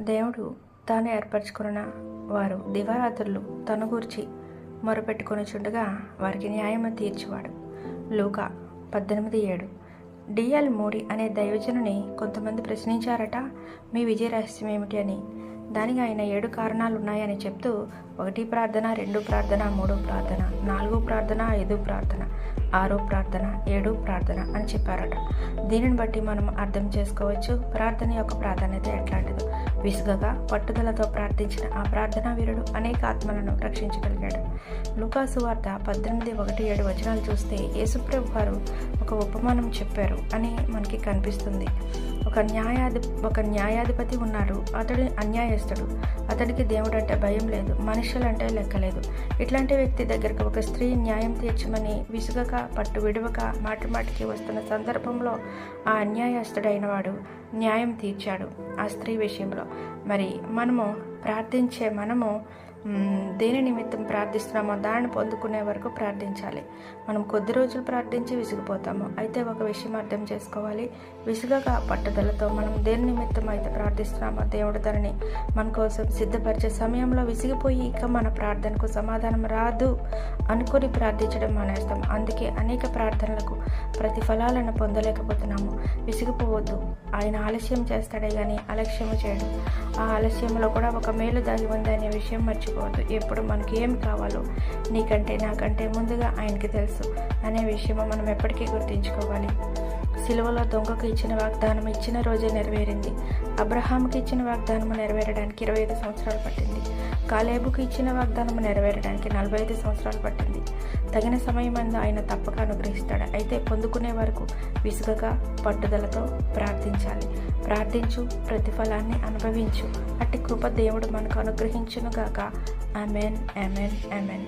దేవుడు తాను ఏర్పరచుకున్న వారు దివారాత్రులు తన గూర్చి మొరపెట్టుకొనుచుండగా వారికి న్యాయము తీర్చువాడు. లూకా 18:7. డిఎల్ మూడీ అనే దైవజనుని కొంతమంది ప్రశ్నించారట, మీ విజయ రహస్యం ఏమిటి అని. దానికి ఆయన 7 కారణాలు ఉన్నాయని చెప్తూ 1 ప్రార్థన, 2 ప్రార్థన, 3 ప్రార్థన, 4 ప్రార్థన, 5 ప్రార్థన, 6 ప్రార్థన, 7 ప్రార్థన అని చెప్పారట. దీనిని బట్టి మనం అర్థం చేసుకోవచ్చు ప్రార్థన యొక్క ప్రాధాన్యత ఎట్లాంటిదో. విసుగగా పట్టుదలతో ప్రార్థించిన ఆ ప్రార్థనా వీరుడు అనేక ఆత్మలను రక్షించగలిగాడు. లూకా సువార్త 18:1-7 చూస్తే యేసుప్రభు వారు ఒక ఉపమానం చెప్పారు అని మనకి కనిపిస్తుంది. ఒక న్యాయాధిపతి ఉన్నాడు. అతడు అన్యాయస్తుడు. అతడికి దేవుడు అంటే భయం లేదు, మనుషులంటే లెక్కలేదు. ఇట్లాంటి వ్యక్తి దగ్గరకు ఒక స్త్రీ న్యాయం తీర్చమని విసుగక పట్టు విడవక మాటిమాటికి వస్తున్న సందర్భంలో ఆ అన్యాయస్తుడైన వాడు న్యాయం తీర్చాడు ఆ స్త్రీ విషయంలో. మరి మనము దేని నిమిత్తం ప్రార్థిస్తున్నామో దానిని పొందుకునే వరకు ప్రార్థించాలి. మనం కొద్ది రోజులు ప్రార్థించి విసిగిపోతాము. అయితే ఒక విషయం అర్థం చేసుకోవాలి, విసుగగా పట్టుదలతో మనం దేని నిమిత్తం అయితే ప్రార్థిస్తున్నామో దేవుడు దానిని మన కోసం సిద్ధపరిచే సమయంలో విసిగిపోయి ఇక మన ప్రార్థనకు సమాధానం రాదు అనుకుని ప్రార్థించడం మానేస్తాం. అందుకే అనేక ప్రార్థనలకు ప్రతిఫలాలను పొందలేకపోతున్నాము. విసిగిపోవద్దు. ఆయన ఆలస్యం చేస్తాడే కానీ అలక్ష్యము చేయడు. ఆ ఆలస్యంలో కూడా ఒక మేలు దాగి ఉంది అనే విషయం మర్చిపోవద్దు. ఎప్పుడు మనకి ఏం కావాలో నీకంటే నాకంటే ముందుగా ఆయనకి తెలుసు అనే విషయము మనం ఎప్పటికీ గుర్తుంచుకోవాలి. సిలువలో దొంగకు ఇచ్చిన వాగ్దానం ఇచ్చిన రోజే నెరవేరింది. అబ్రహాముకి ఇచ్చిన వాగ్దానము నెరవేరడానికి 25 సంవత్సరాలు పట్టింది. కాలేబుకు ఇచ్చిన వాగ్దానము నెరవేరడానికి 45 సంవత్సరాలు పట్టింది. తగిన సమయమందు ఆయన తప్పక అనుగ్రహిస్తాడు. అయితే పొందుకునే వరకు విసుగగా పట్టుదలతో ప్రార్థించాలి. ప్రార్థించు, ప్రతిఫలాన్ని అనుభవించు. అట్టి కృప దేవుడు మనకు అనుగ్రహించునుగాక. Amen, amen, amen.